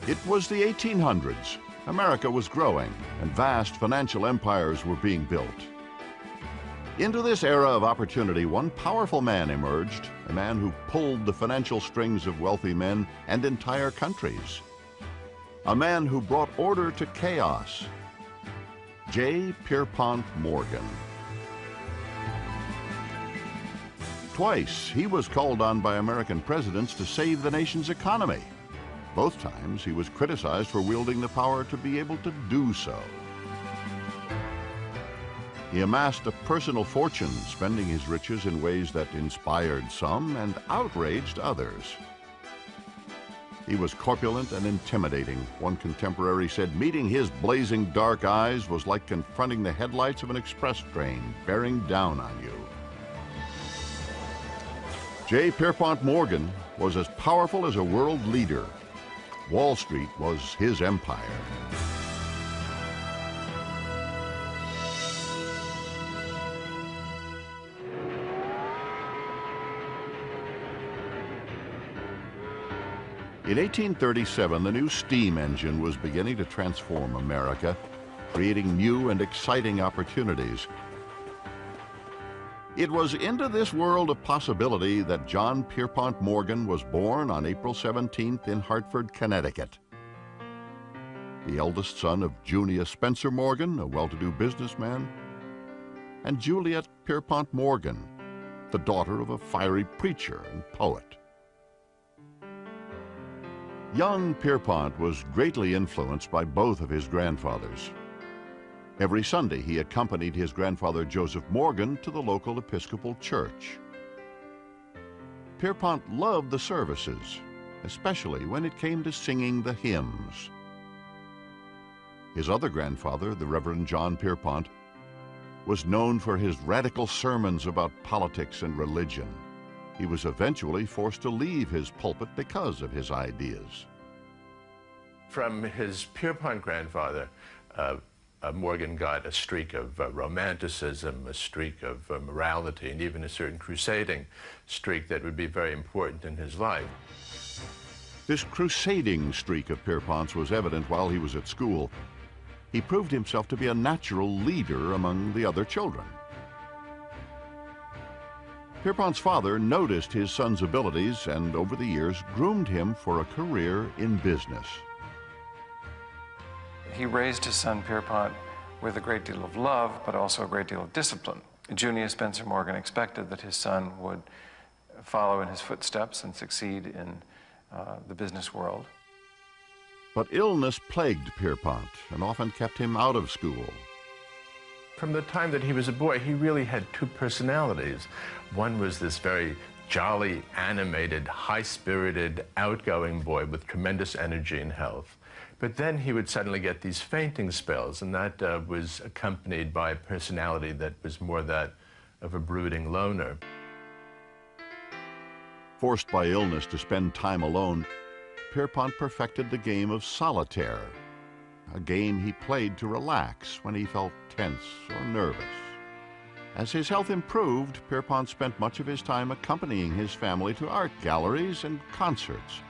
It was the 1800s. America was growing, and vast financial empires were being built. Into this era of opportunity, one powerful man emerged, a man who pulled the financial strings of wealthy men and entire countries. A man who brought order to chaos. J. Pierpont Morgan. Twice, he was called on by American presidents to save the nation's economy. Both times, he was criticized for wielding the power to be able to do so. He amassed a personal fortune, spending his riches in ways that inspired some and outraged others. He was corpulent and intimidating. One contemporary said, meeting his blazing dark eyes was like confronting the headlights of an express train bearing down on you. J. Pierpont Morgan was as powerful as a world leader. Wall Street was his empire. In 1837, the new steam engine was beginning to transform America, creating new and exciting opportunities. It was into this world of possibility that John Pierpont Morgan was born on April 17th in Hartford, Connecticut. The eldest son of Junius Spencer Morgan, a well-to-do businessman, and Juliet Pierpont Morgan, the daughter of a fiery preacher and poet. Young Pierpont was greatly influenced by both of his grandfathers. Every Sunday, he accompanied his grandfather Joseph Morgan to the local Episcopal church. Pierpont loved the services, especially when it came to singing the hymns. His other grandfather, the Reverend John Pierpont, was known for his radical sermons about politics and religion. He was eventually forced to leave his pulpit because of his ideas. From his Pierpont grandfather, Morgan got a streak of romanticism, a streak of morality, and even a certain crusading streak that would be very important in his life. This crusading streak of Pierpont's was evident while he was at school. He proved himself to be a natural leader among the other children. Pierpont's father noticed his son's abilities and over the years groomed him for a career in business. He raised his son Pierpont with a great deal of love, but also a great deal of discipline. Junius Spencer Morgan expected that his son would follow in his footsteps and succeed in the business world. But illness plagued Pierpont and often kept him out of school. From the time that he was a boy, he really had two personalities. One was this very jolly, animated, high-spirited, outgoing boy with tremendous energy and health. But then he would suddenly get these fainting spells, and that was accompanied by a personality that was more that of a brooding loner. Forced by illness to spend time alone, Pierpont perfected the game of solitaire, a game he played to relax when he felt tense or nervous. As his health improved, Pierpont spent much of his time accompanying his family to art galleries and concerts.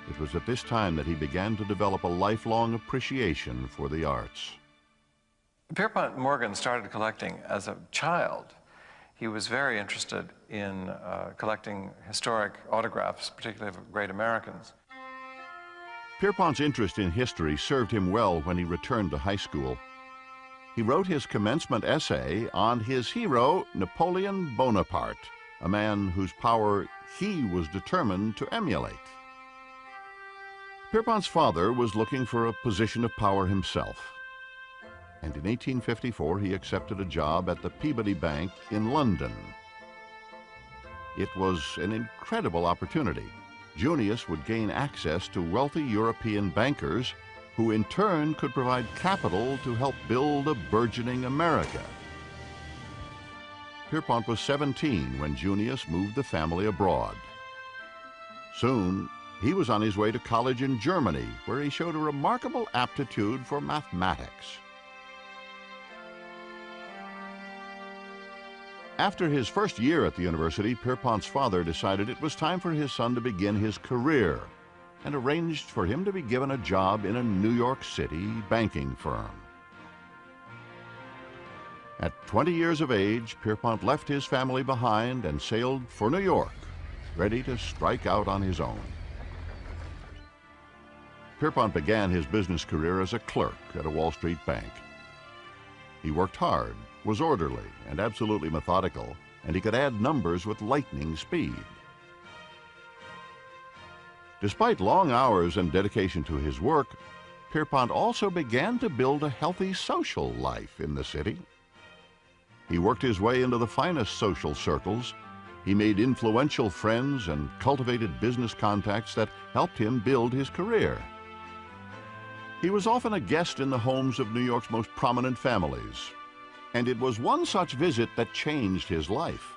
It was at this time that he began to develop a lifelong appreciation for the arts. Pierpont Morgan started collecting as a child. He was very interested in collecting historic autographs, particularly of great Americans. Pierpont's interest in history served him well when he returned to high school. He wrote his commencement essay on his hero, Napoleon Bonaparte, a man whose power he was determined to emulate. Pierpont's father was looking for a position of power himself, and in 1854 he accepted a job at the Peabody Bank in London. It was an incredible opportunity. Junius would gain access to wealthy European bankers who in turn could provide capital to help build a burgeoning America. Pierpont was 17 when Junius moved the family abroad. Soon, he was on his way to college in Germany, where he showed a remarkable aptitude for mathematics. After his first year at the university, Pierpont's father decided it was time for his son to begin his career. and arranged for him to be given a job in a New York City banking firm. At 20 years of age, Pierpont left his family behind and sailed for New York, ready to strike out on his own. Pierpont began his business career as a clerk at a Wall Street bank. He worked hard, was orderly, and absolutely methodical, and he could add numbers with lightning speed. Despite long hours and dedication to his work, Pierpont also began to build a healthy social life in the city. He worked his way into the finest social circles. He made influential friends and cultivated business contacts that helped him build his career. He was often a guest in the homes of New York's most prominent families, and it was one such visit that changed his life.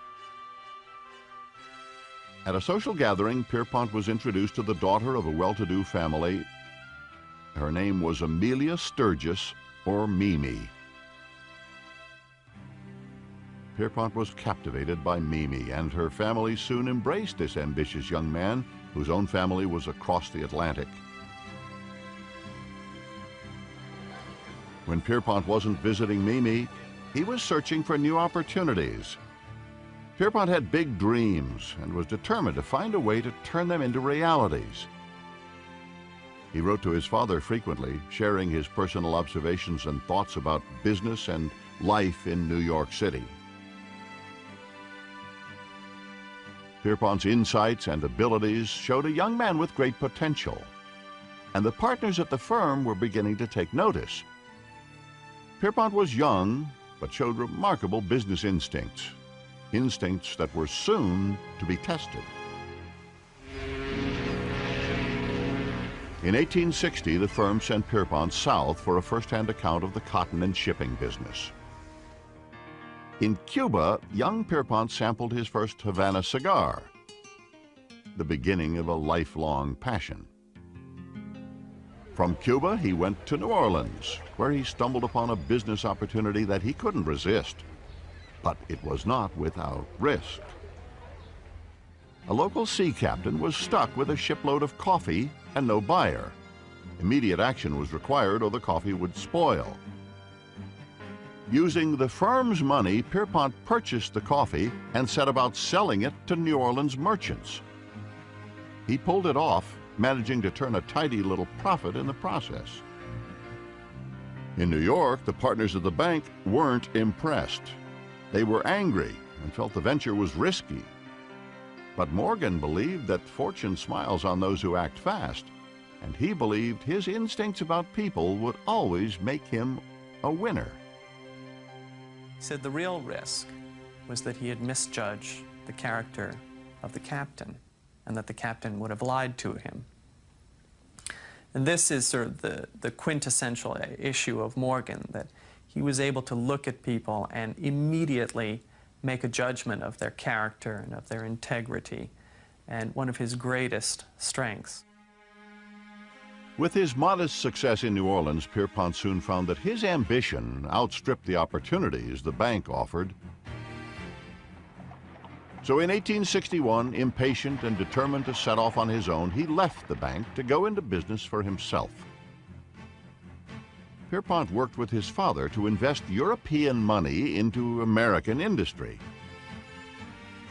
At a social gathering, Pierpont was introduced to the daughter of a well-to-do family. Her name was Amelia Sturgis, or Mimi. Pierpont was captivated by Mimi, and her family soon embraced this ambitious young man whose own family was across the Atlantic. When Pierpont wasn't visiting Mimi, he was searching for new opportunities. Pierpont had big dreams and was determined to find a way to turn them into realities. He wrote to his father frequently, sharing his personal observations and thoughts about business and life in New York City. Pierpont's insights and abilities showed a young man with great potential, and the partners at the firm were beginning to take notice. Pierpont was young, but showed remarkable business instincts, instincts that were soon to be tested. In 1860, the firm sent Pierpont south for a first-hand account of the cotton and shipping business. In Cuba, young Pierpont sampled his first Havana cigar, the beginning of a lifelong passion. From Cuba, he went to New Orleans, where he stumbled upon a business opportunity that he couldn't resist. But it was not without risk. A local sea captain was stuck with a shipload of coffee and no buyer. Immediate action was required or the coffee would spoil. Using the firm's money, Pierpont purchased the coffee and set about selling it to New Orleans merchants. He pulled it off, managing to turn a tidy little profit in the process. In New York, the partners of the bank weren't impressed. They were angry and felt the venture was risky. But Morgan believed that fortune smiles on those who act fast, and he believed his instincts about people would always make him a winner. He said the real risk was that he had misjudged the character of the captain, and that the captain would have lied to him. And this is sort of the quintessential issue of Morgan, that he was able to look at people and immediately make a judgment of their character and of their integrity, and one of his greatest strengths. With his modest success in New Orleans, Pierpont soon found that his ambition outstripped the opportunities the bank offered. So in 1861, impatient and determined to set off on his own, he left the bank to go into business for himself. Pierpont worked with his father to invest European money into American industry.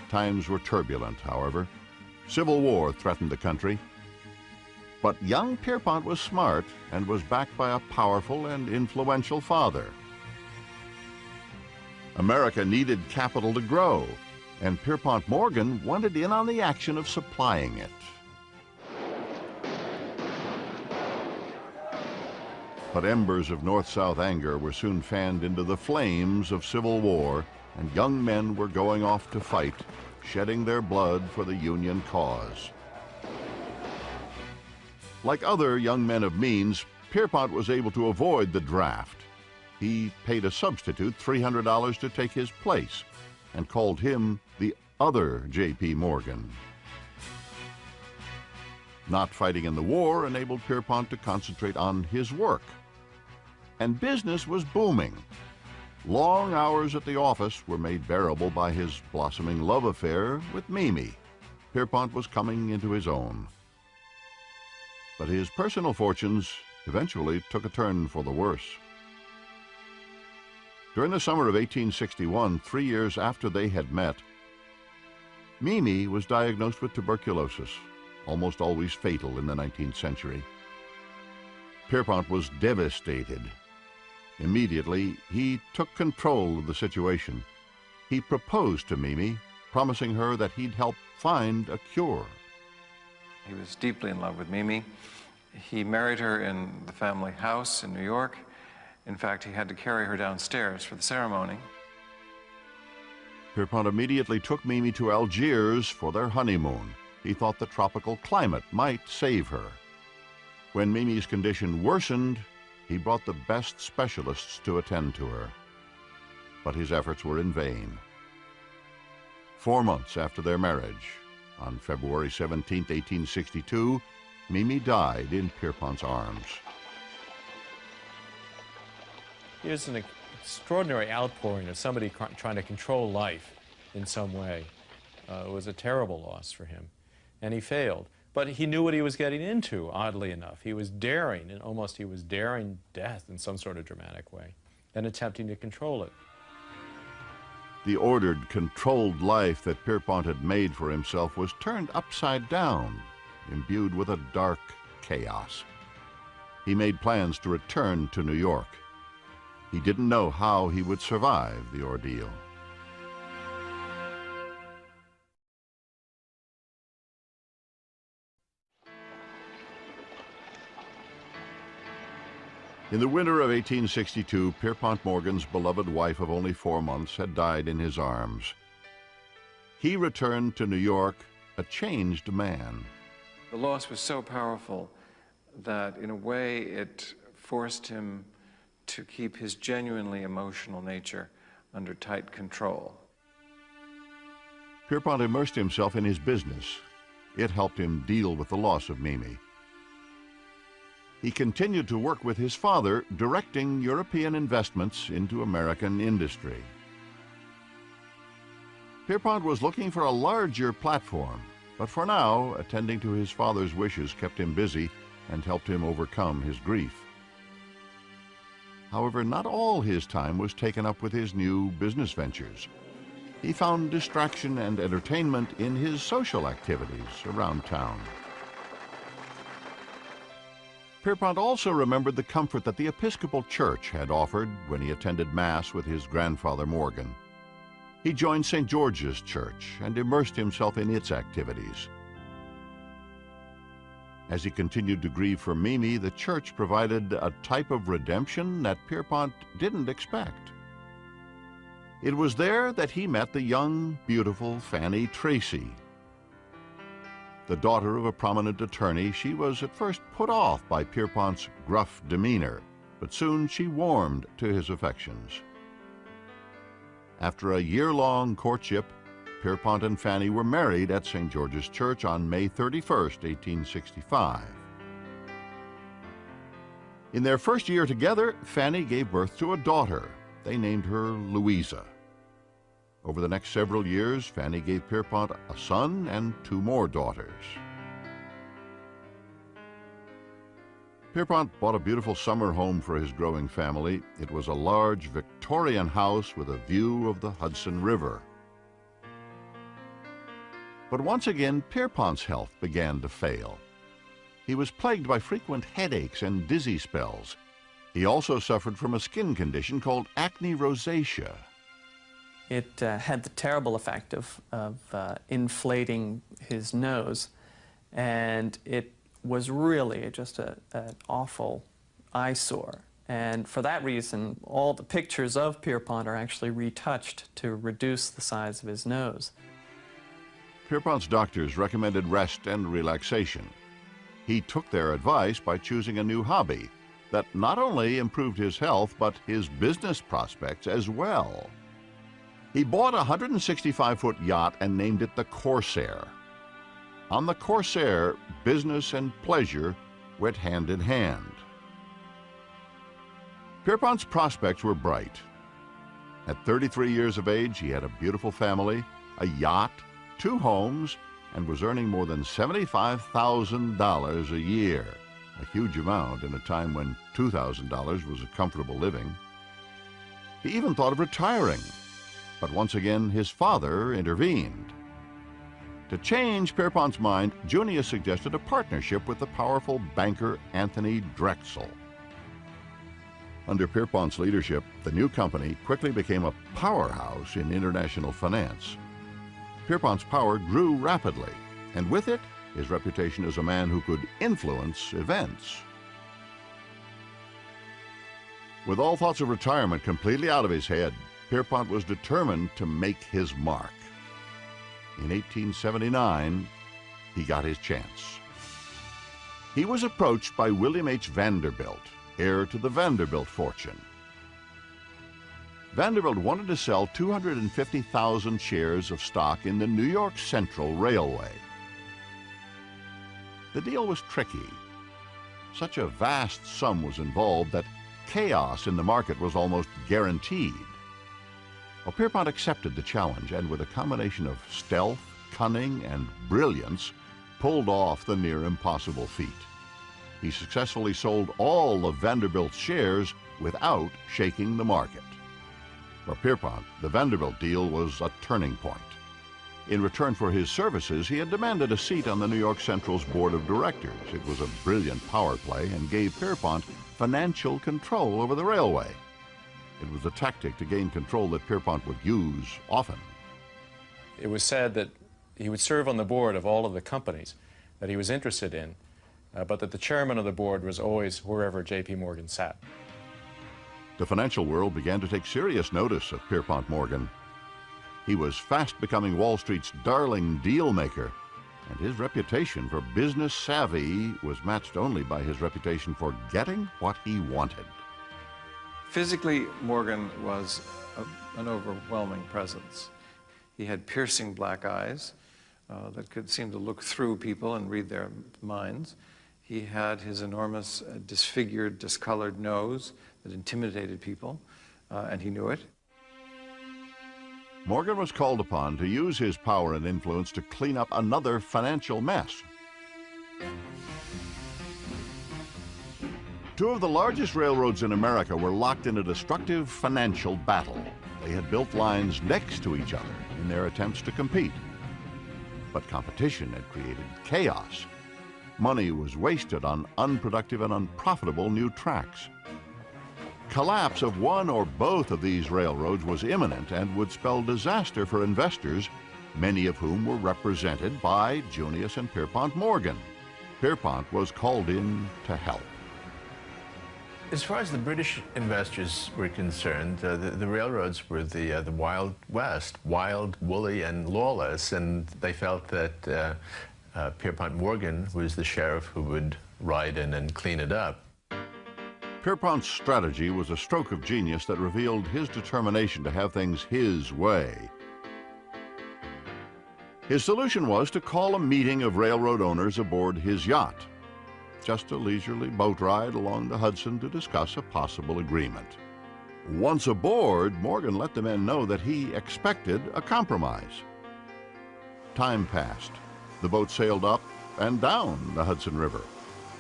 Times were turbulent, however. Civil war threatened the country. But young Pierpont was smart and was backed by a powerful and influential father. America needed capital to grow, and Pierpont Morgan wanted in on the action of supplying it. But embers of North-South anger were soon fanned into the flames of civil war, and young men were going off to fight, shedding their blood for the Union cause. Like other young men of means, Pierpont was able to avoid the draft. He paid a substitute $300 to take his place and called him the other J.P. Morgan. Not fighting in the war enabled Pierpont to concentrate on his work. And business was booming. Long hours at the office were made bearable by his blossoming love affair with Mimi. Pierpont was coming into his own. but his personal fortunes eventually took a turn for the worse. During the summer of 1861, 3 years after they had met, Mimi was diagnosed with tuberculosis, almost always fatal in the 19th century. Pierpont was devastated. Immediately, he took control of the situation. He proposed to Mimi, promising her that he'd help find a cure. He was deeply in love with Mimi. He married her in the family house in New York. In fact, he had to carry her downstairs for the ceremony. Pierpont immediately took Mimi to Algiers for their honeymoon. He thought the tropical climate might save her. When Mimi's condition worsened, he brought the best specialists to attend to her. But his efforts were in vain. 4 months after their marriage, on February 17, 1862, Mimi died in Pierpont's arms. Here's an extraordinary outpouring of somebody trying to control life in some way. It was a terrible loss for him, and he failed. But he knew what he was getting into, oddly enough. He was daring, and almost he was daring death in some sort of dramatic way, and attempting to control it. The ordered, controlled life that Pierpont had made for himself was turned upside down, imbued with a dark chaos. He made plans to return to New York. He didn't know how he would survive the ordeal. In the winter of 1862, Pierpont Morgan's beloved wife of only 4 months had died in his arms. He returned to New York a changed man. The loss was so powerful that, in a way, it forced him to keep his genuinely emotional nature under tight control. Pierpont immersed himself in his business. It helped him deal with the loss of Mimi. He continued to work with his father, directing European investments into American industry. Pierpont was looking for a larger platform, but for now, attending to his father's wishes kept him busy and helped him overcome his grief. However, not all his time was taken up with his new business ventures. He found distraction and entertainment in his social activities around town. Pierpont also remembered the comfort that the Episcopal Church had offered when he attended Mass with his grandfather Morgan. He joined St. George's Church and immersed himself in its activities. As he continued to grieve for Mimi, the church provided a type of redemption that Pierpont didn't expect. It was there that he met the young, beautiful Fanny Tracy. The daughter of a prominent attorney, she was at first put off by Pierpont's gruff demeanor, but soon she warmed to his affections. After a year-long courtship, Pierpont and Fanny were married at St. George's Church on May 31st, 1865. In their first year together, Fanny gave birth to a daughter. They named her Louisa. Over the next several years, Fanny gave Pierpont a son and 2 more daughters. Pierpont bought a beautiful summer home for his growing family. It was a large Victorian house with a view of the Hudson River. But once again, Pierpont's health began to fail. He was plagued by frequent headaches and dizzy spells. He also suffered from a skin condition called acne rosacea. It had the terrible effect of inflating his nose, and it was really just an awful eyesore. And for that reason, all the pictures of Pierpont are actually retouched to reduce the size of his nose. Pierpont's doctors recommended rest and relaxation. He took their advice by choosing a new hobby that not only improved his health, but his business prospects as well. He bought a 165-foot yacht and named it the Corsair. On the Corsair, business and pleasure went hand in hand. Pierpont's prospects were bright. At 33 years of age, he had a beautiful family, a yacht, 2 homes, and was earning more than $75,000 a year. a huge amount in a time when $2,000 was a comfortable living. He even thought of retiring, but once again his father intervened. To change Pierpont's mind, Junius suggested a partnership with the powerful banker Anthony Drexel. Under Pierpont's leadership, the new company quickly became a powerhouse in international finance. Pierpont's power grew rapidly, and with it, his reputation as a man who could influence events. With all thoughts of retirement completely out of his head, Pierpont was determined to make his mark. In 1879, he got his chance. He was approached by William H. Vanderbilt, heir to the Vanderbilt fortune. Vanderbilt wanted to sell 250,000 shares of stock in the New York Central Railway. The deal was tricky. Such a vast sum was involved that chaos in the market was almost guaranteed. Well, Pierpont accepted the challenge and, with a combination of stealth, cunning, and brilliance, pulled off the near impossible feat. He successfully sold all of Vanderbilt's shares without shaking the market. For Pierpont, the Vanderbilt deal was a turning point. In return for his services, he had demanded a seat on the New York Central's board of directors. It was a brilliant power play and gave Pierpont financial control over the railway. It was a tactic to gain control that Pierpont would use often. It was said that he would serve on the board of all of the companies that he was interested in, but that the chairman of the board was always wherever J.P. Morgan sat. The financial world began to take serious notice of Pierpont Morgan. He was fast becoming Wall Street's darling deal maker, and his reputation for business savvy was matched only by his reputation for getting what he wanted. Physically, Morgan was an overwhelming presence. He had piercing black eyes that could seem to look through people and read their minds. He had his enormous, disfigured, discolored nose that intimidated people, and he knew it. Morgan was called upon to use his power and influence to clean up another financial mess. Two of the largest railroads in America were locked in a destructive financial battle. They had built lines next to each other in their attempts to compete. But competition had created chaos. Money was wasted on unproductive and unprofitable new tracks. Collapse of one or both of these railroads was imminent and would spell disaster for investors, many of whom were represented by Junius and Pierpont Morgan. Pierpont was called in to help. As far as the British investors were concerned, the railroads were the Wild West, wild, woolly, and lawless, and they felt that Pierpont Morgan was the sheriff who would ride in and clean it up. Pierpont's strategy was a stroke of genius that revealed his determination to have things his way. His solution was to call a meeting of railroad owners aboard his yacht. Just a leisurely boat ride along the Hudson to discuss a possible agreement. Once aboard, Morgan let the men know that he expected a compromise. Time passed. The boat sailed up and down the Hudson River.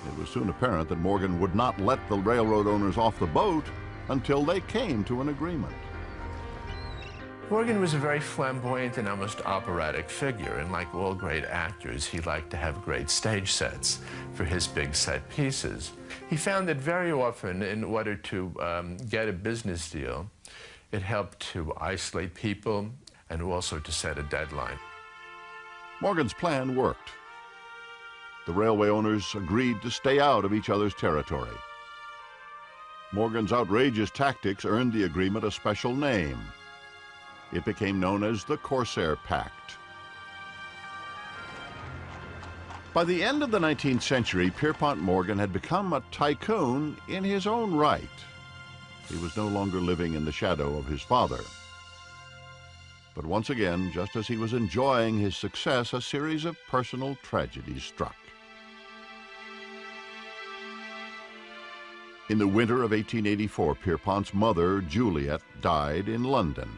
It was soon apparent that Morgan would not let the railroad owners off the boat until they came to an agreement. Morgan was a very flamboyant and almost operatic figure, and like all great actors, he liked to have great stage sets for his big set pieces. He found that very often, in order to get a business deal, it helped to isolate people and also to set a deadline. Morgan's plan worked. The railway owners agreed to stay out of each other's territory. Morgan's outrageous tactics earned the agreement a special name. It became known as the Corsair Pact. By the end of the 19th century, Pierpont Morgan had become a tycoon in his own right. He was no longer living in the shadow of his father. But once again, just as he was enjoying his success, a series of personal tragedies struck. In the winter of 1884, Pierpont's mother, Juliet, died in London.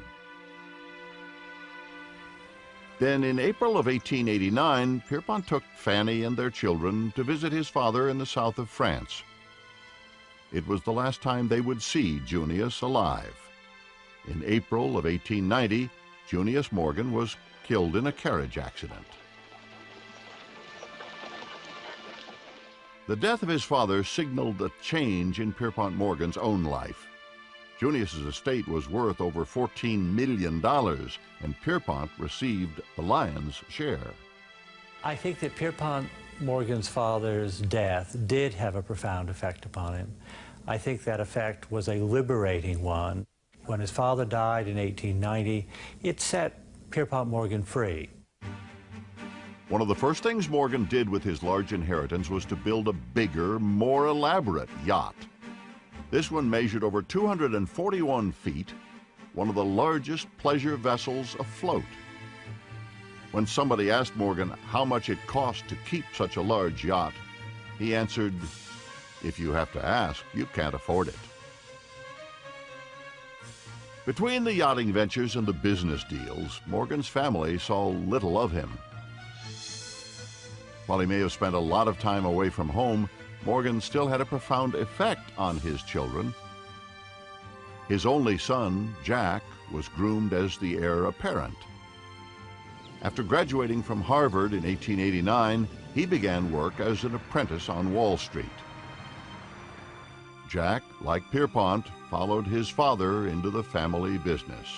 Then in April of 1889, Pierpont took Fanny and their children to visit his father in the south of France. It was the last time they would see Junius alive. In April of 1890, Junius Morgan was killed in a carriage accident. The death of his father signaled a change in Pierpont Morgan's own life. Junius's estate was worth over $14 million, and Pierpont received the lion's share. I think that Pierpont Morgan's father's death did have a profound effect upon him. I think that effect was a liberating one. When his father died in 1890, it set Pierpont Morgan free. One of the first things Morgan did with his large inheritance was to build a bigger, more elaborate yacht. This one measured over 241 feet, one of the largest pleasure vessels afloat. When somebody asked Morgan how much it cost to keep such a large yacht, he answered, "If you have to ask, you can't afford it." Between the yachting ventures and the business deals, Morgan's family saw little of him. While he may have spent a lot of time away from home, Morgan still had a profound effect on his children. His only son, Jack, was groomed as the heir apparent. After graduating from Harvard in 1889, he began work as an apprentice on Wall Street. Jack, like Pierpont, followed his father into the family business.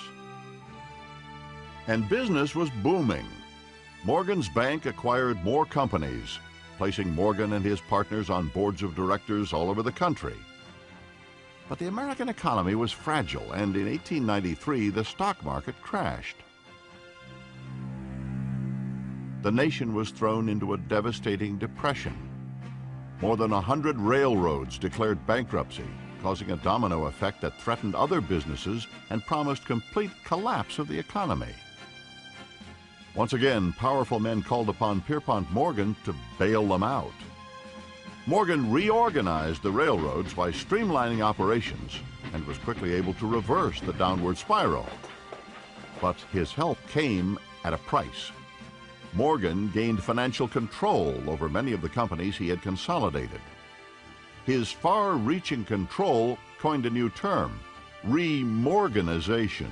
And business was booming. Morgan's bank acquired more companies, placing Morgan and his partners on boards of directors all over the country. But the American economy was fragile, and in 1893, the stock market crashed. The nation was thrown into a devastating depression. More than 100 railroads declared bankruptcy, causing a domino effect that threatened other businesses and promised complete collapse of the economy. Once again, powerful men called upon Pierpont Morgan to bail them out. Morgan reorganized the railroads by streamlining operations and was quickly able to reverse the downward spiral. But his help came at a price. Morgan gained financial control over many of the companies he had consolidated. His far-reaching control coined a new term, remorganization.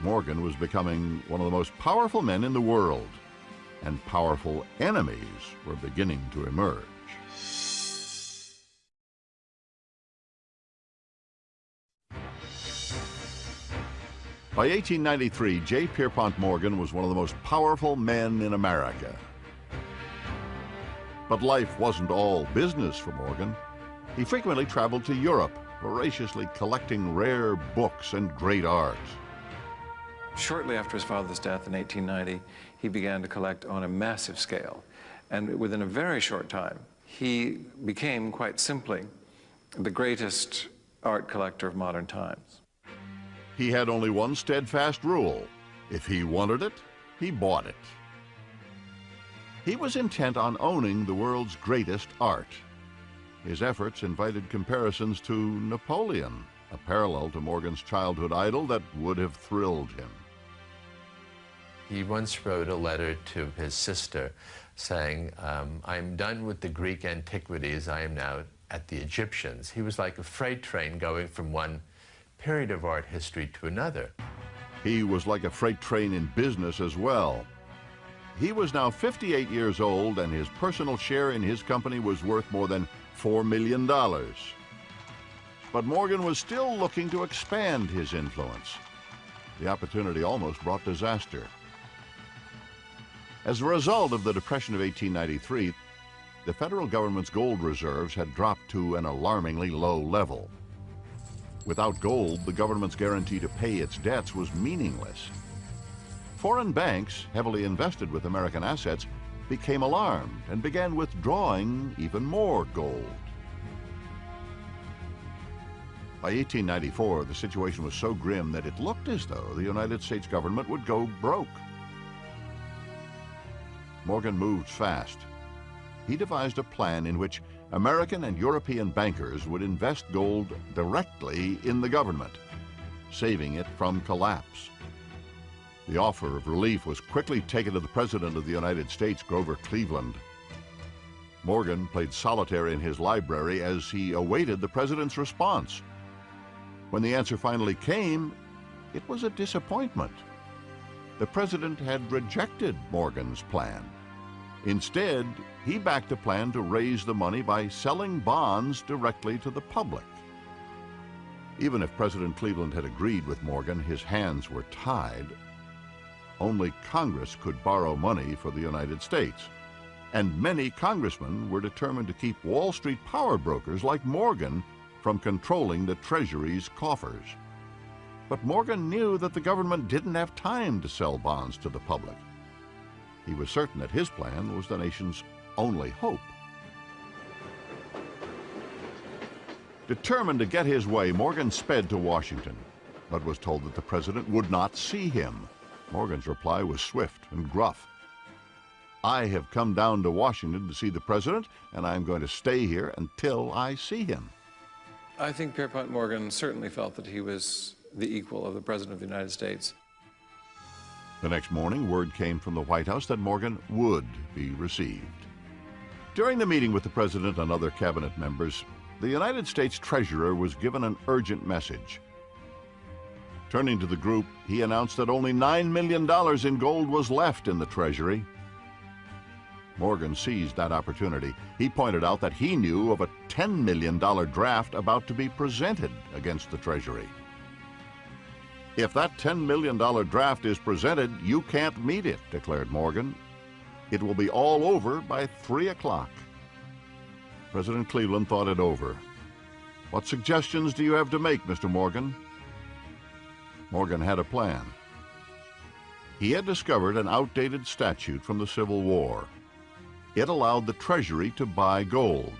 Morgan was becoming one of the most powerful men in the world, and powerful enemies were beginning to emerge. By 1893, J. Pierpont Morgan was one of the most powerful men in America. But life wasn't all business for Morgan. He frequently traveled to Europe, voraciously collecting rare books and great art. Shortly after his father's death in 1890, he began to collect on a massive scale. And within a very short time, he became, quite simply, the greatest art collector of modern times. He had only one steadfast rule. If he wanted it, he bought it. He was intent on owning the world's greatest art. His efforts invited comparisons to Napoleon, a parallel to Morgan's childhood idol that would have thrilled him. He once wrote a letter to his sister saying, "I'm done with the Greek antiquities. I am now at the Egyptians." He was like a freight train going from one period of art history to another. He was like a freight train in business as well. He was now 58 years old, and his personal share in his company was worth more than $4 million. But Morgan was still looking to expand his influence. The opportunity almost brought disaster. As a result of the Depression of 1893, the federal government's gold reserves had dropped to an alarmingly low level. Without gold, the government's guarantee to pay its debts was meaningless. Foreign banks, heavily invested with American assets, became alarmed and began withdrawing even more gold. By 1894, the situation was so grim that it looked as though the United States government would go broke. Morgan moved fast. He devised a plan in which American and European bankers would invest gold directly in the government, saving it from collapse. The offer of relief was quickly taken to the President of the United States, Grover Cleveland. Morgan played solitaire in his library as he awaited the President's response. When the answer finally came, it was a disappointment. The President had rejected Morgan's plan. Instead, he backed a plan to raise the money by selling bonds directly to the public. Even if President Cleveland had agreed with Morgan, his hands were tied. Only Congress could borrow money for the United States, and many congressmen were determined to keep Wall Street power brokers like Morgan from controlling the Treasury's coffers. But Morgan knew that the government didn't have time to sell bonds to the public. He was certain that his plan was the nation's only hope. Determined to get his way, Morgan sped to Washington, but was told that the President would not see him. Morgan's reply was swift and gruff. "I have come down to Washington to see the President, and I'm going to stay here until I see him." I think Pierpont Morgan certainly felt that he was the equal of the President of the United States. The next morning, word came from the White House that Morgan would be received. During the meeting with the President and other cabinet members, the United States Treasurer was given an urgent message. Turning to the group, he announced that only $9 million in gold was left in the Treasury. Morgan seized that opportunity. He pointed out that he knew of a $10 million draft about to be presented against the Treasury. "If that $10 million draft is presented, you can't meet it," declared Morgan. "It will be all over by 3 o'clock. President Cleveland thought it over. "What suggestions do you have to make, Mr. Morgan?" Morgan had a plan. He had discovered an outdated statute from the Civil War. It allowed the Treasury to buy gold.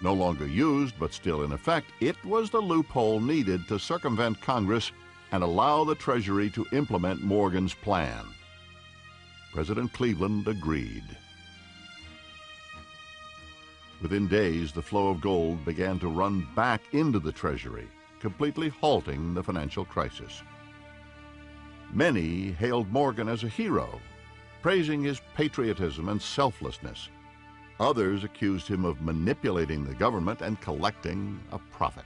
No longer used, but still in effect, it was the loophole needed to circumvent Congress and allow the Treasury to implement Morgan's plan. President Cleveland agreed. Within days, the flow of gold began to run back into the Treasury, completely halting the financial crisis. Many hailed Morgan as a hero, praising his patriotism and selflessness. Others accused him of manipulating the government and collecting a profit.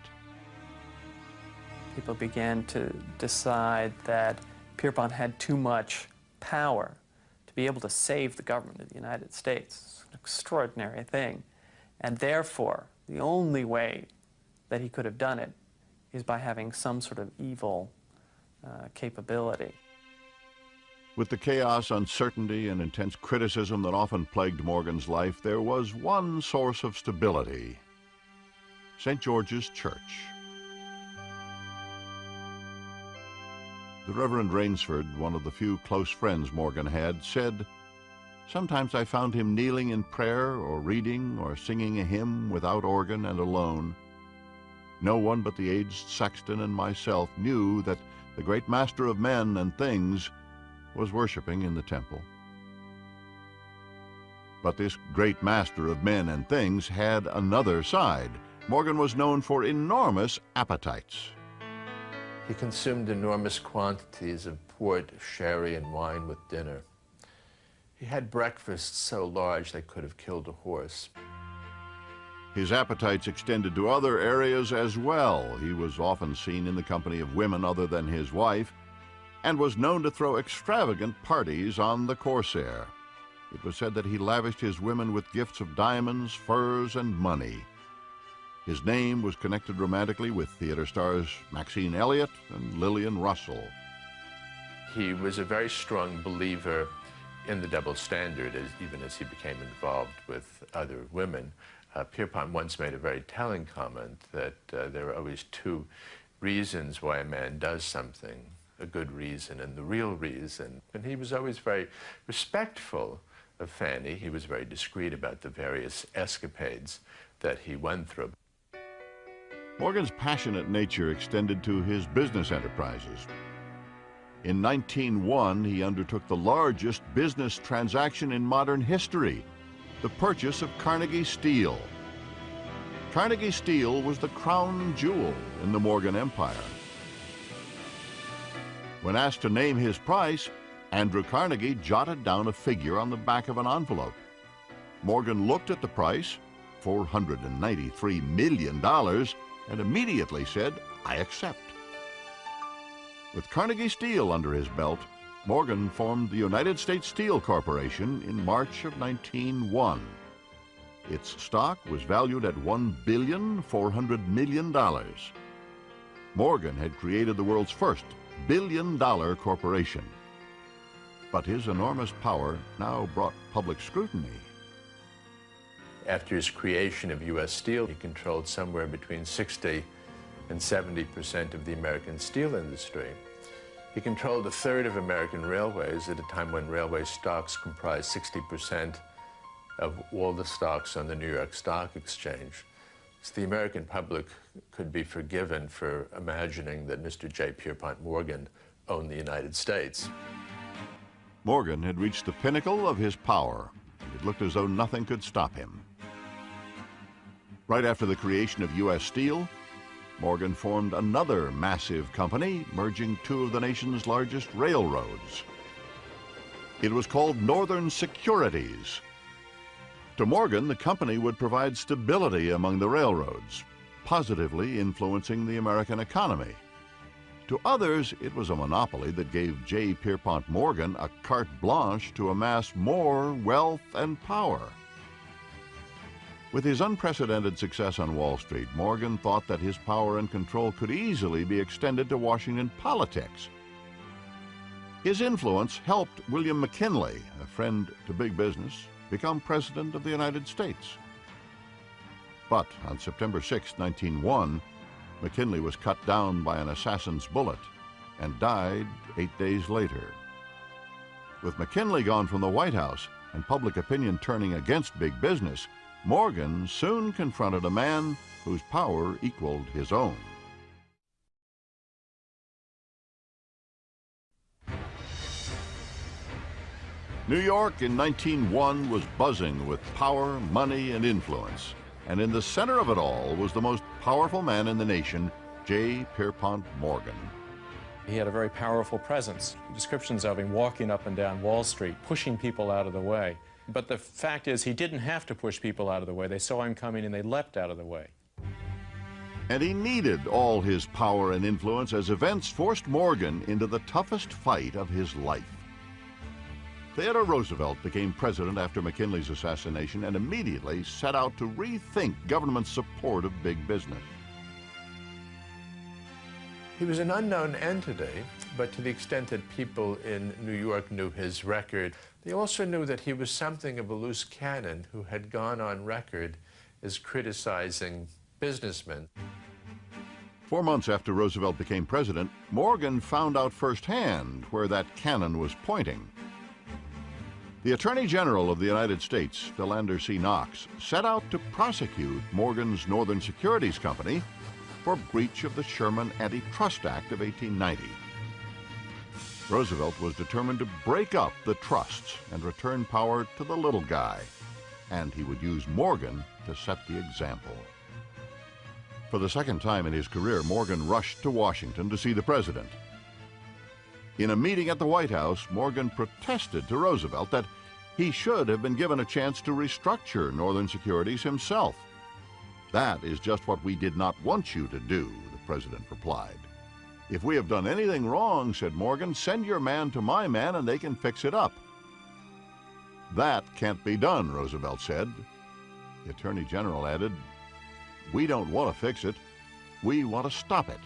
People began to decide that Pierpont had too much power to be able to save the government of the United States. It's an extraordinary thing. And therefore, the only way that he could have done it is by having some sort of evil capability. With the chaos, uncertainty, and intense criticism that often plagued Morgan's life, there was one source of stability: St. George's Church. The Reverend Rainsford, one of the few close friends Morgan had, said, "Sometimes I found him kneeling in prayer or reading or singing a hymn without organ and alone. No one but the aged sexton and myself knew that the great master of men and things was worshiping in the temple." But this great master of men and things had another side. Morgan was known for enormous appetites. He consumed enormous quantities of port, sherry, and wine with dinner. He had breakfasts so large they could have killed a horse. His appetites extended to other areas as well. He was often seen in the company of women other than his wife, and was known to throw extravagant parties on the Corsair. It was said that he lavished his women with gifts of diamonds, furs, and money. His name was connected romantically with theater stars Maxine Elliott and Lillian Russell. He was a very strong believer in the double standard, even as he became involved with other women. Pierpont once made a very telling comment that there are always two reasons why a man does something: a good reason and the real reason. And he was always very respectful of Fanny. He was very discreet about the various escapades that he went through. Morgan's passionate nature extended to his business enterprises. In 1901, he undertook the largest business transaction in modern history: the purchase of Carnegie Steel. Carnegie Steel was the crown jewel in the Morgan Empire. When asked to name his price, Andrew Carnegie jotted down a figure on the back of an envelope. Morgan looked at the price, $493 million, and immediately said, "I accept." With Carnegie Steel under his belt, Morgan formed the United States Steel Corporation in March of 1901. Its stock was valued at $1,400 million. Morgan had created the world's first billion-dollar corporation. But his enormous power now brought public scrutiny. After his creation of U.S. Steel, he controlled somewhere between 60 and 70% of the American steel industry. He controlled a third of American railways at a time when railway stocks comprised 60% of all the stocks on the New York Stock Exchange. So the American public could be forgiven for imagining that Mr. J. Pierpont Morgan owned the United States. Morgan had reached the pinnacle of his power, and it looked as though nothing could stop him. Right after the creation of U.S. Steel, Morgan formed another massive company, merging two of the nation's largest railroads. It was called Northern Securities. To Morgan, the company would provide stability among the railroads, positively influencing the American economy. To others, it was a monopoly that gave J. Pierpont Morgan a carte blanche to amass more wealth and power. With his unprecedented success on Wall Street, Morgan thought that his power and control could easily be extended to Washington politics. His influence helped William McKinley, a friend to big business, become President of the United States. But on September 6, 1901, McKinley was cut down by an assassin's bullet and died 8 days later. With McKinley gone from the White House and public opinion turning against big business, Morgan soon confronted a man whose power equaled his own. New York in 1901 was buzzing with power, money, and influence. And in the center of it all was the most powerful man in the nation, J. Pierpont Morgan. He had a very powerful presence. Descriptions of him walking up and down Wall Street, pushing people out of the way. But the fact is, he didn't have to push people out of the way. They saw him coming and they leapt out of the way. And he needed all his power and influence as events forced Morgan into the toughest fight of his life. Theodore Roosevelt became president after McKinley's assassination and immediately set out to rethink government support of big business. He was an unknown entity, but to the extent that people in New York knew his record, they also knew that he was something of a loose cannon who had gone on record as criticizing businessmen. 4 months after Roosevelt became president, Morgan found out firsthand where that cannon was pointing. The Attorney General of the United States, Philander C. Knox, set out to prosecute Morgan's Northern Securities Company for breach of the Sherman Antitrust Act of 1890. Roosevelt was determined to break up the trusts and return power to the little guy, and he would use Morgan to set the example. For the second time in his career, Morgan rushed to Washington to see the president. In a meeting at the White House, Morgan protested to Roosevelt that he should have been given a chance to restructure Northern Securities himself. "That is just what we did not want you to do," the president replied. "If we have done anything wrong," said Morgan, "send your man to my man and they can fix it up." "That can't be done," Roosevelt said. The Attorney General added, "We don't want to fix it. We want to stop it."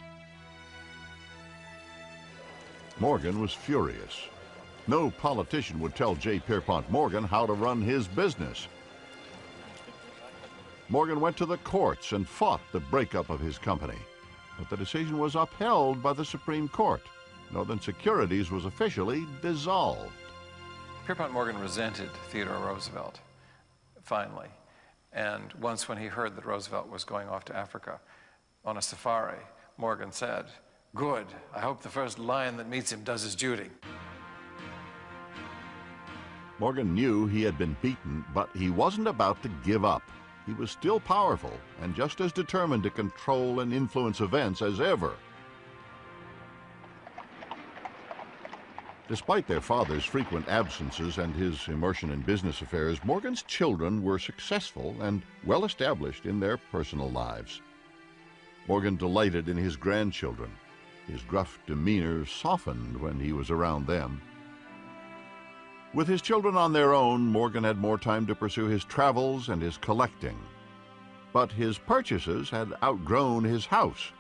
Morgan was furious. No politician would tell J. Pierpont Morgan how to run his business. Morgan went to the courts and fought the breakup of his company, but the decision was upheld by the Supreme Court. Northern Securities was officially dissolved. Pierpont Morgan resented Theodore Roosevelt, finally. And once when he heard that Roosevelt was going off to Africa on a safari, Morgan said, "Good, I hope the first lion that meets him does his duty." Morgan knew he had been beaten, but he wasn't about to give up. He was still powerful and just as determined to control and influence events as ever. Despite their father's frequent absences and his immersion in business affairs, Morgan's children were successful and well established in their personal lives. Morgan delighted in his grandchildren. His gruff demeanor softened when he was around them. With his children on their own, Morgan had more time to pursue his travels and his collecting. But his purchases had outgrown his house,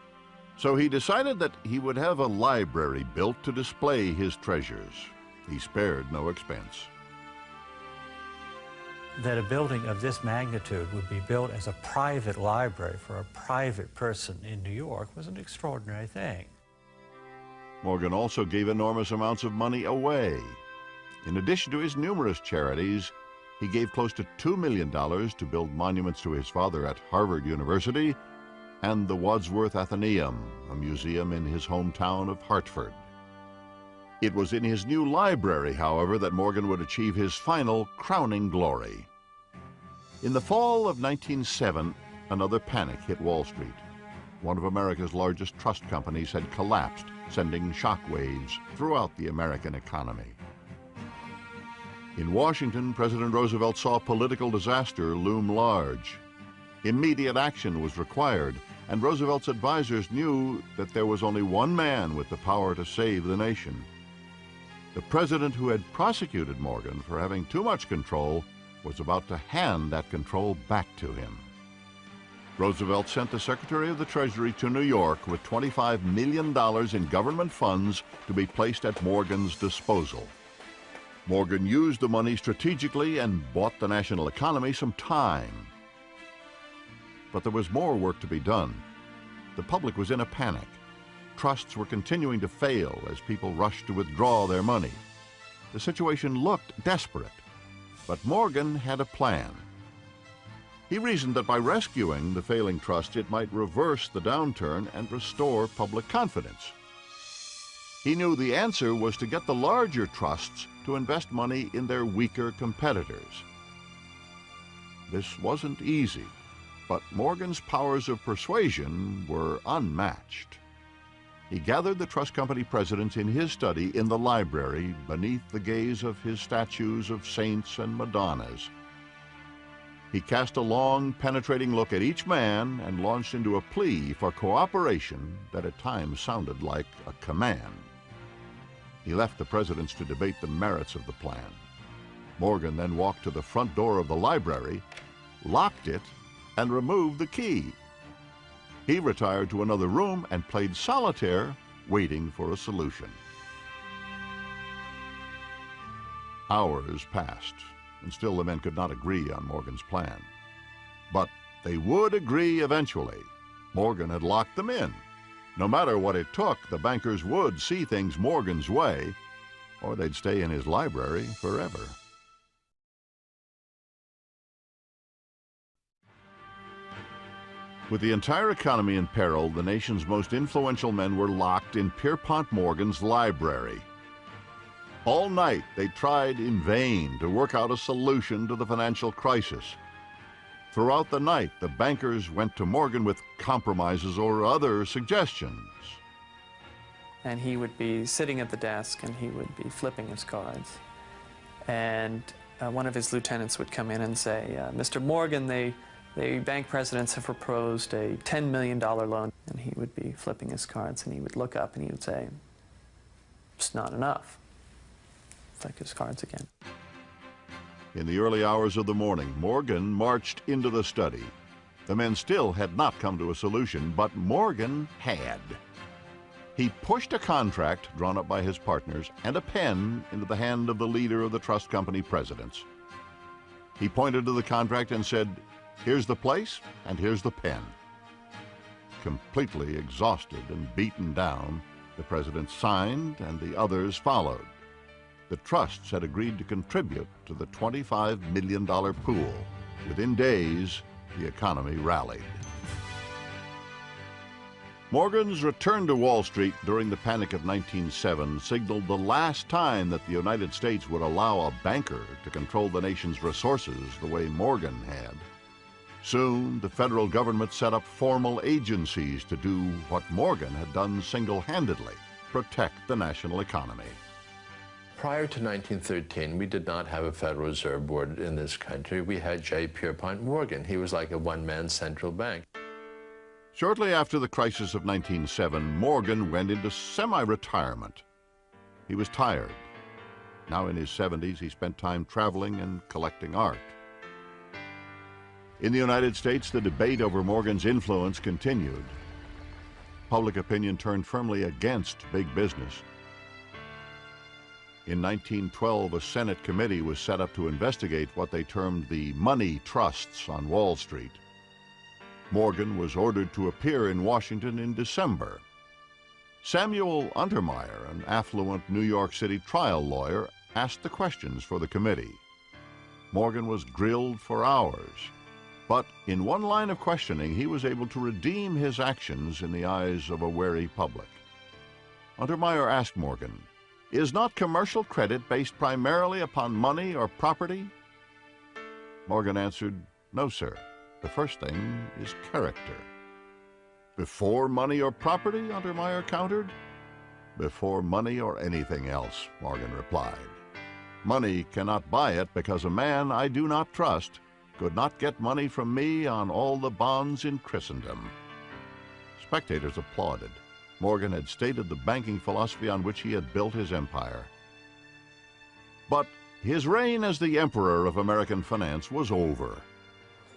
so he decided that he would have a library built to display his treasures. He spared no expense. That a building of this magnitude would be built as a private library for a private person in New York was an extraordinary thing. Morgan also gave enormous amounts of money away. In addition to his numerous charities, he gave close to $2 million to build monuments to his father at Harvard University and the Wadsworth Atheneum, a museum in his hometown of Hartford. It was in his new library, however, that Morgan would achieve his final crowning glory. In the fall of 1907, another panic hit Wall Street. One of America's largest trust companies had collapsed, sending shockwaves throughout the American economy. In Washington, President Roosevelt saw political disaster loom large. Immediate action was required, and Roosevelt's advisors knew that there was only one man with the power to save the nation. The president who had prosecuted Morgan for having too much control was about to hand that control back to him. Roosevelt sent the Secretary of the Treasury to New York with $25 million in government funds to be placed at Morgan's disposal. Morgan used the money strategically and bought the national economy some time. But there was more work to be done. The public was in a panic. Trusts were continuing to fail as people rushed to withdraw their money. The situation looked desperate, but Morgan had a plan. He reasoned that by rescuing the failing trust, it might reverse the downturn and restore public confidence. He knew the answer was to get the larger trusts to invest money in their weaker competitors. This wasn't easy, but Morgan's powers of persuasion were unmatched. He gathered the trust company presidents in his study in the library beneath the gaze of his statues of saints and Madonnas. He cast a long, penetrating look at each man and launched into a plea for cooperation that at times sounded like a command. He left the presidents to debate the merits of the plan. Morgan then walked to the front door of the library, locked it, and removed the key. He retired to another room and played solitaire, waiting for a solution. Hours passed, and still the men could not agree on Morgan's plan. But they would agree eventually. Morgan had locked them in. No matter what it took, the bankers would see things Morgan's way, or they'd stay in his library forever. With the entire economy in peril, the nation's most influential men were locked in Pierpont Morgan's library. All night, they tried in vain to work out a solution to the financial crisis. Throughout the night, the bankers went to Morgan with compromises or other suggestions. And he would be sitting at the desk and he would be flipping his cards. And one of his lieutenants would come in and say, Mr. Morgan, the bank presidents have proposed a $10 million loan. And he would be flipping his cards and he would look up and he would say, it's not enough. Flick his cards again. In the early hours of the morning, Morgan marched into the study. The men still had not come to a solution, but Morgan had. He pushed a contract drawn up by his partners and a pen into the hand of the leader of the trust company presidents. He pointed to the contract and said, here's the place and here's the pen. Completely exhausted and beaten down, the president signed and the others followed. The trusts had agreed to contribute to the $25 million pool. Within days, the economy rallied. Morgan's return to Wall Street during the Panic of 1907 signaled the last time that the United States would allow a banker to control the nation's resources the way Morgan had. Soon, the federal government set up formal agencies to do what Morgan had done single-handedly, protect the national economy. Prior to 1913, we did not have a Federal Reserve Board in this country. We had J. Pierpont Morgan. He was like a one-man central bank. Shortly after the crisis of 1907, Morgan went into semi-retirement. He was tired. Now in his 70s, he spent time traveling and collecting art. In the United States, the debate over Morgan's influence continued. Public opinion turned firmly against big business. In 1912, a Senate committee was set up to investigate what they termed the money trusts on Wall Street. Morgan was ordered to appear in Washington in December. Samuel Untermeyer, an affluent New York City trial lawyer, asked the questions for the committee. Morgan was grilled for hours, but in one line of questioning, he was able to redeem his actions in the eyes of a wary public. Untermeyer asked Morgan, "Is not commercial credit based primarily upon money or property?" Morgan answered, "No, sir. The first thing is character." "Before money or property?" Untermeyer countered. "Before money or anything else," Morgan replied. "Money cannot buy it because a man I do not trust could not get money from me on all the bonds in Christendom." Spectators applauded. Morgan had stated the banking philosophy on which he had built his empire. But his reign as the emperor of American finance was over.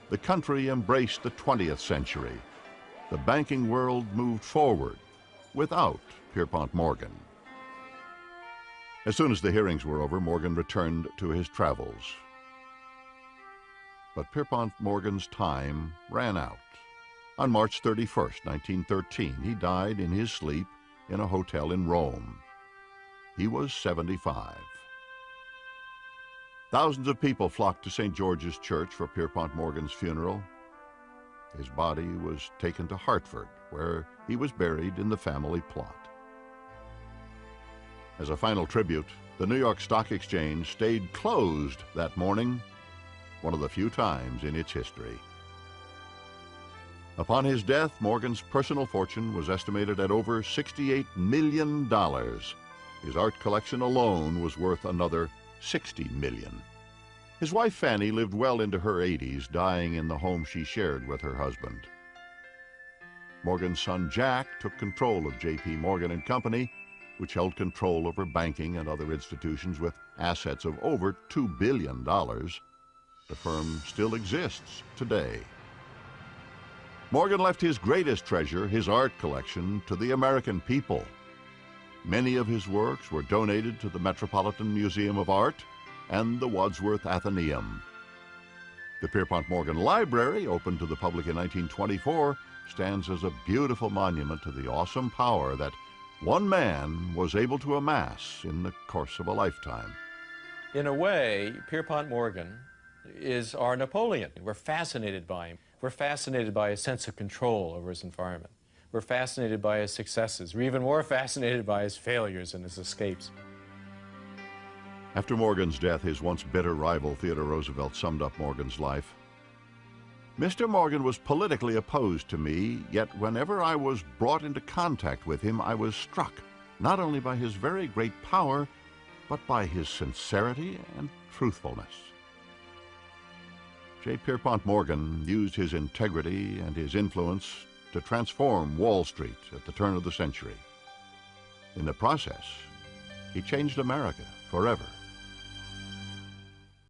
The country embraced the 20th century. The banking world moved forward without Pierpont Morgan. As soon as the hearings were over, Morgan returned to his travels. But Pierpont Morgan's time ran out. On March 31st, 1913, he died in his sleep in a hotel in Rome. He was 75. Thousands of people flocked to St. George's Church for Pierpont Morgan's funeral. His body was taken to Hartford, where he was buried in the family plot. As a final tribute, the New York Stock Exchange stayed closed that morning, one of the few times in its history. Upon his death, Morgan's personal fortune was estimated at over $68 million. His art collection alone was worth another $60 million. His wife Fanny lived well into her 80s, dying in the home she shared with her husband. Morgan's son Jack took control of J.P. Morgan and Company, which held control over banking and other institutions with assets of over $2 billion. The firm still exists today. Morgan left his greatest treasure, his art collection, to the American people. Many of his works were donated to the Metropolitan Museum of Art and the Wadsworth Athenaeum. The Pierpont Morgan Library, opened to the public in 1924, stands as a beautiful monument to the awesome power that one man was able to amass in the course of a lifetime. In a way, Pierpont Morgan is our Napoleon. We're fascinated by him. We're fascinated by his sense of control over his environment. We're fascinated by his successes. We're even more fascinated by his failures and his escapes. After Morgan's death, his once bitter rival Theodore Roosevelt summed up Morgan's life. "Mr. Morgan was politically opposed to me, yet whenever I was brought into contact with him, I was struck not only by his very great power, but by his sincerity and truthfulness." J. Pierpont Morgan used his integrity and his influence to transform Wall Street at the turn of the century. In the process, he changed America forever.